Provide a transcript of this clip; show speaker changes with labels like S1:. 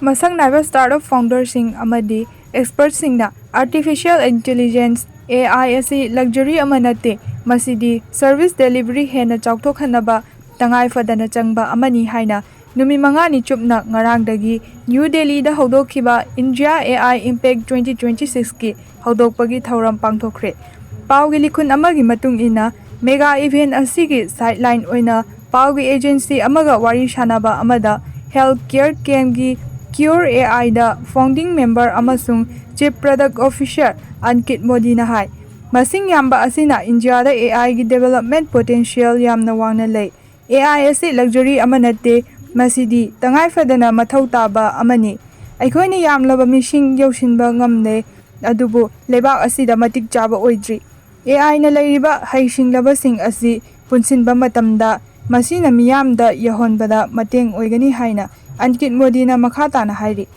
S1: Masak Naiba startup foundersing Amadi expertsingna artificial intelligence AI asi luxury ama natte masidi service delivery hena chauthokhanaba tangai fadana changba amani haina numi mangani chupna ngarangdagi New Delhi da hodokhiba India AI Impact 2026 ki hodokpagi thauram pangthokre pawgi likhun amagi matung ina mega event asigi sideline oina pawgi agency amaga wari shanaba amada healthcare camgi Cure AI da founding member amasung chief product officer Ankit Modina hai masing yamba asina India da AI gi development potential yamna wangna lei AI asi luxury amanate masidi tangai fadana mathau taba amani aikhoini yamlaba mishing yoshinba ngamne adubu lebak asida matik chaba oidri AI na leiriba haisinglaba sing asi punsinba matamda masina miyamda yahonbada mateng oigani haina Ankit Modina makhatana hairi